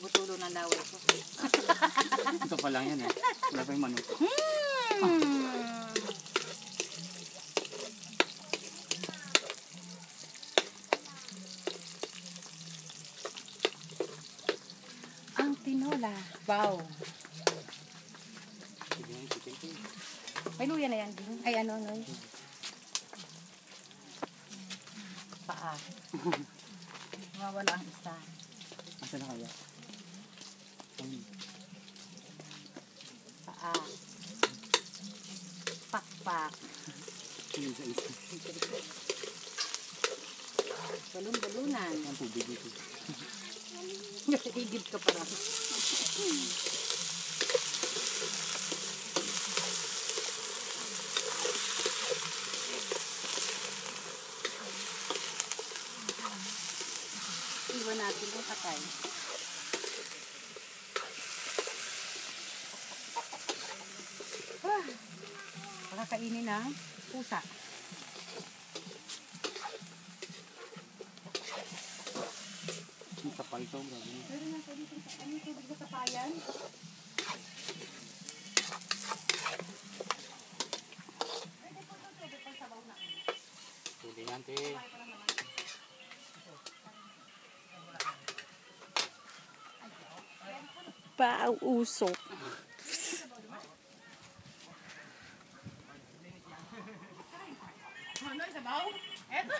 tumutulo ng laway ko. Ito pa lang yan eh. Wala pa yung manok. Ang tinola. Wow. May luya na yan din. Ay ano. Paa. Mawala ang isa. Asa na kaya? Paa. Pakpak. Isa-isa. Balon-balunan. Ang tubig dito. Higit ka parang. Iwan natin yung katay. Pakakainin ng pusa. Ang kapal ito. Pero nga pwede ito sa tubig sa kapayan. Tubig natin. Pausok. Ano, sabaw? Eto,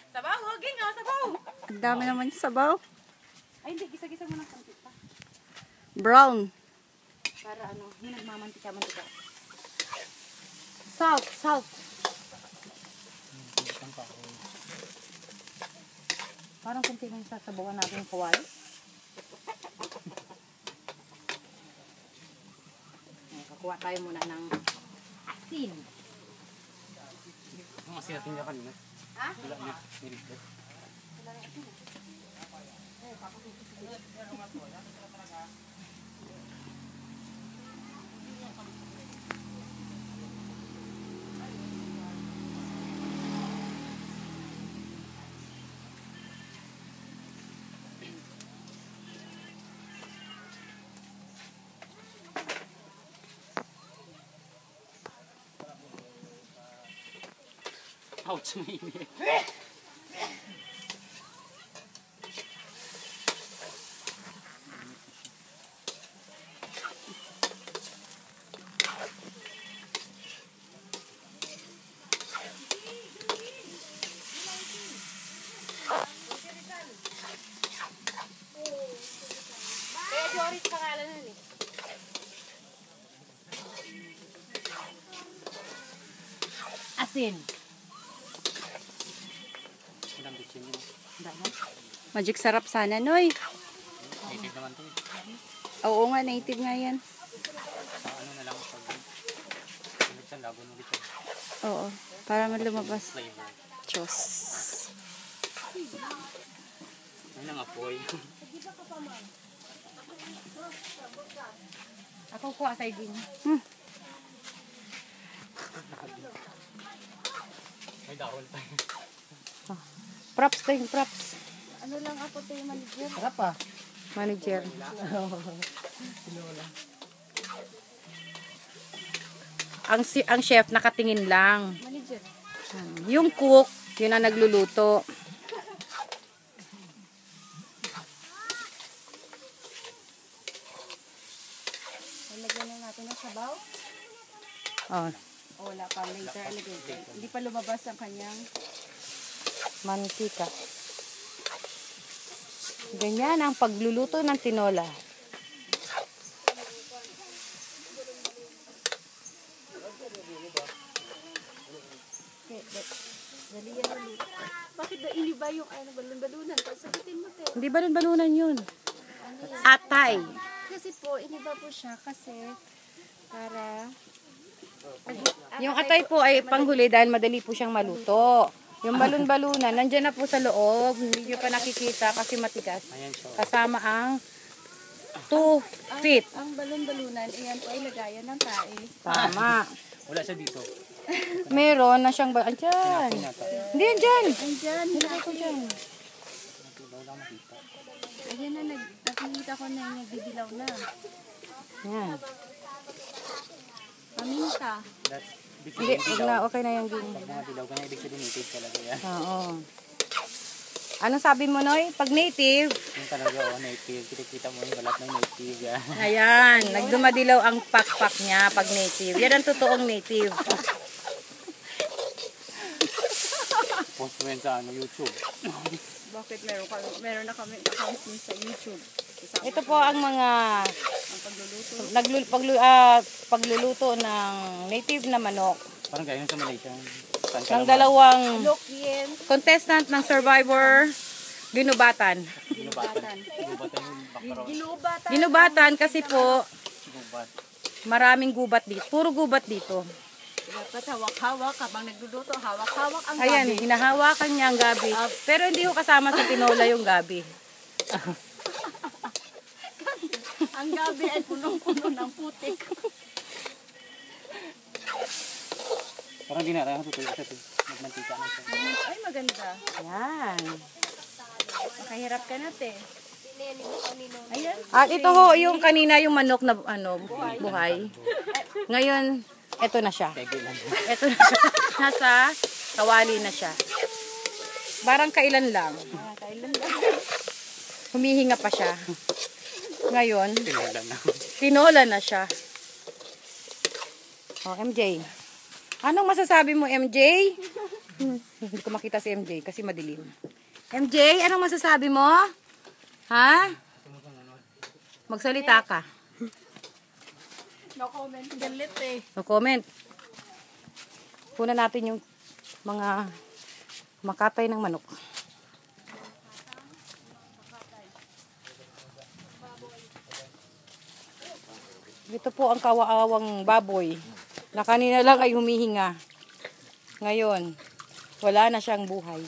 sabaw, huging nga, sabaw. Ang dami naman yung sabaw. Ay, hindi, gisa-gisa mo ng konti pa. Brown. Para ano, yung nagmamantika. Salt. Parang kunti lang sasabawan natin yung kawali. Kakuha tayo muna ng asin. Ang asin natin niya kanina. Ha? Wala na. Nilito. Ouch, mainit. Kaya Joris pangalan nun eh. Asin. Ilang bitsin yun. Magic sarap sana, Noy. Native naman ito eh. Oo nga, native nga yan. Sa ano na lang pag sa lagon mo dito. Oo, para lumabas. Flavor. Diyos. Ano nga apoy. Ako kuha sa iging. May dahon pa. Props tayo, props. Ano lang ako tayo manager? Sarap ah. Manager. Ang chef nakatingin lang. Manager. Yung cook, yun ang nagluluto. Lagyan na natin ng sabaw. Oh, O wala pa, later alligator. Hindi pa lumabas ang kanyang mantika. Ganyan ang pagluluto ng tinola. dali yan ulit. Bakit na iniba yung balon-balunan? Sagutin mo, te. Hindi balon-balunan yun. Atay. Kasi po, iniba po siya kasi para... Yung atay po ay panghuli dahil madali po siyang maluto. Yung balon-balunan, nandyan na po sa loob. Hindi nyo pa nakikita kasi matigas. Ayan siya. Kasama ang 2 feet. Ang balon-balunan, iyan po ay lagayan ng tae. Tama. Wala siya dito. Meron na siyang... Andyan. Pinata. Hindi, andyan. Andyan, Nilagay ko dyan. Wala makita. Ayan na, nakikita ko na nagdidilaw na. Yan. Paminta. That's ibig Hindi, sabihin wag na, dilaw. okay na yung green. Pag mga dilaw ka na, ibig sabihin native talaga yan. Oo. Anong sabi mo, Noy? Pag native, Yung talaga, native. Kita mo yung balat ng native yan. ayan, nagdumadilaw ang pakpak niya pag native. Yan ang totoong native. Post mo yan sa YouTube. Bakit meron na kami account din sa YouTube. Ito po ang mga Ang pagluluto. pagluluto ng native na manok. Parang gaya sa Malaysia. Saan ka Ng naman? dalawang Look yan. contestant ng Survivor, ginubatan. Ginubatan. Ginubatan yung background. Ginubatan. Ginubatan kasi po Ginubat. maraming gubat dito. Puro gubat dito. Dapat hawak-hawak habang nagluluto. Hawak-hawak ang Ayan, gabi. hinahawakan niya ang gabi. Pero hindi ko kasama sa tinola yung gabi. Ang gabi ay punong-puno ng putik. Parang dinarang tutuyo sa magmantika na siya. Ay, maganda. Yan. Makahirap ka natin. Ayan. At ito ho, yung kanina yung manok na buhay. Ngayon, eto na siya. Pege lang. Eto na siya. Nasa kawali na siya. Barang kailan lang. Kailan lang. Humihinga pa siya. Ngayon, Tinulan na. tinola na siya. Oh, MJ. Anong masasabi mo, MJ? Hindi ko makita si MJ kasi madilim. MJ, anong masasabi mo? Ha? Magsalita ka. No comment. Galit eh. No comment. Puna natin yung mga makatay ng manok. Ito po ang kawaawang baboy na kanina lang ay humihinga. Ngayon, wala na siyang buhay.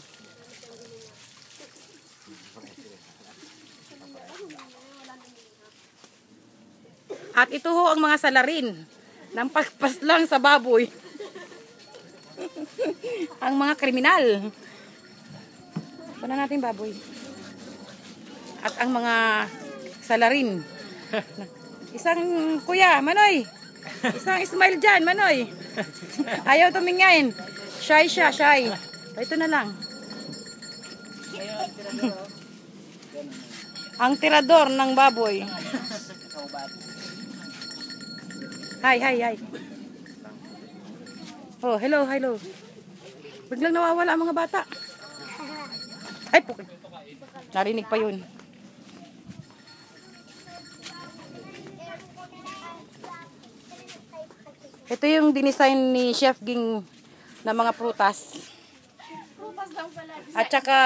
At ito ho ang mga salarin ng pagpaslang sa baboy. Ang mga kriminal. Puna natin baboy. At ang mga salarin. Isang kuya, Manoy. Isang smile dyan, Manoy. Ayaw tumingin. Shy siya, shy. Ito na lang. Ang tirador ng baboy. Hi, hi, hi. Oh, hello, hello. Biglang nawawala ang mga bata. Ay, pukin. Narinig pa yun. Ito yung dinisign ni Chef Ging na mga prutas. Prutas lang pala. At saka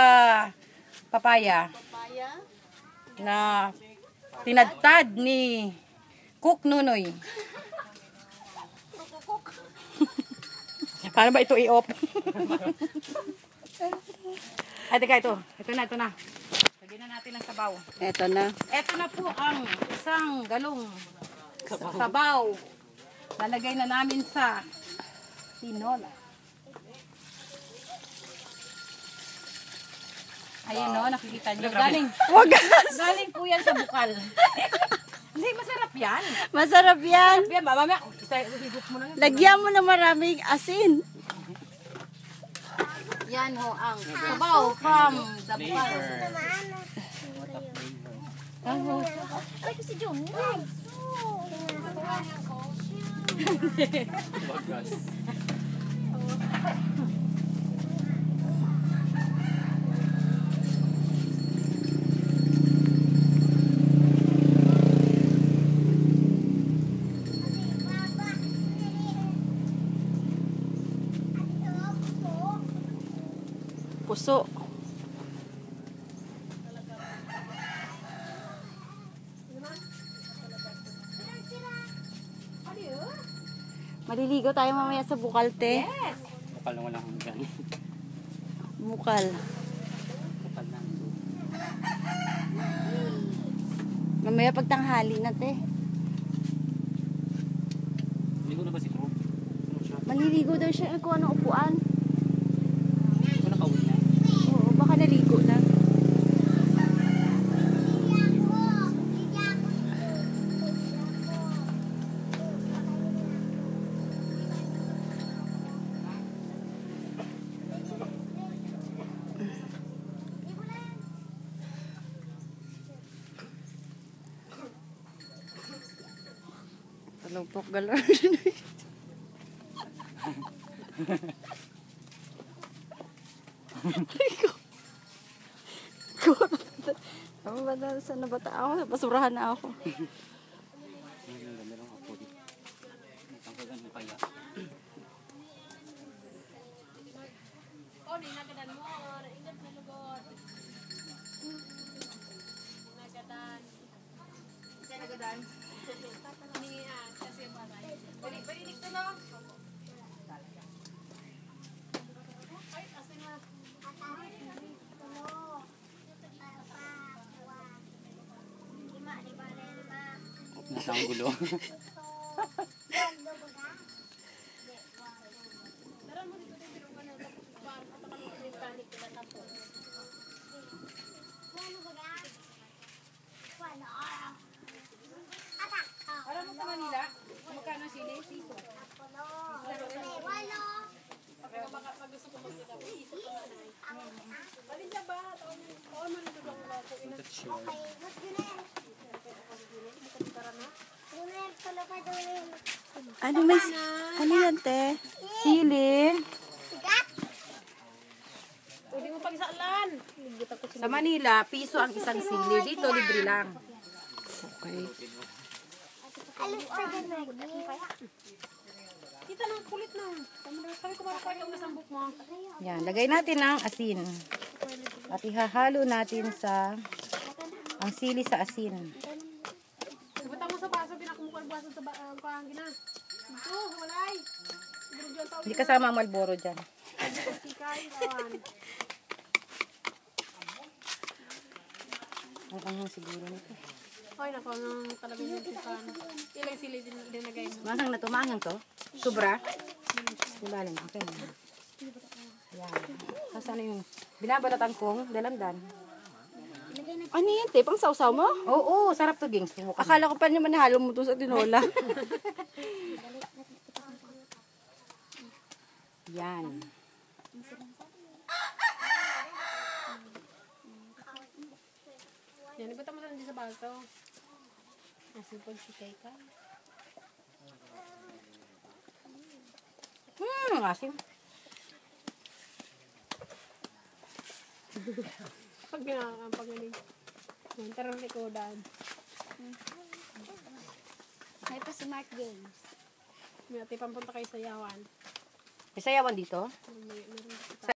papaya Papaya. na tinadtad ni Cook Nunoy. Paano ba ito i-off? Ay, teka, ito. Ito na. Lagyan na natin ang sabaw. Eto na. Ito na po ang isang galong sabaw. Lalagay na namin sa tinola. Ayan no, nakikita nyo. Galing po yan sa bukal. Hindi, masarap yan. Masarap yan. Yan, mamaya, higop mo lang. Lagyan mo na maraming asin. Yan ho ang sabaw from the bukal. Ay, kasi John. Bagas. Puso. Maliligo tayo mamaya sa bukal, te. Bukal na walang hanggan. Bukal. Bukal na. Mamaya pagtanghali na, te. Ligo na ba si True? Ano siya? Maliligo daw siya. Kuha ng upuan. Ito nakawin na. Oo, baka naligo na. Lupok galon. Ano ba na sa nabata ako? Basurahan na ako. Meron ako dito. Natanggalan mo kaya. Nasa ang gulo. Alam mo sa Manila, magkano sili? Piso. Ano may ano yan, te? Sili. Pwede mo pagsalan. Sa Manila, piso ang isang sili. Dito, libre lang. Okay. Kita ng kulit na. Sabi ko marakuha yung nasambok mo. Yan, lagay natin ang asin. At ihahalo natin sa ang sili sa asin. Sabutan mo sa baso, pinakumukha ang baso sa pahangin na. Ito, walay. Hindi kasama ang Marlboro dyan. Sikay, kawan. Ang anghang siguro nito. Ay, naku, nang talaga yung tipan. Ilang sili din dinagay mo. Manghang na to, manghang to. Sobra. Ilalim, okay na. Yan. Kasano yung binabalatan kong dalandan. Ano yan, te? Pang sausaw mo? Oo, sarap to, Gings. Akala ko pa naman nahalo mo to sa tinola. Yan. Yan, ibutan mo sa sa baso. Asipag sikay ka. Asim. Pag ginagaling. Yan, tarang likodan. May pa smart games. May ati pampunta kayo sa yawan. May sayawan dito? Meron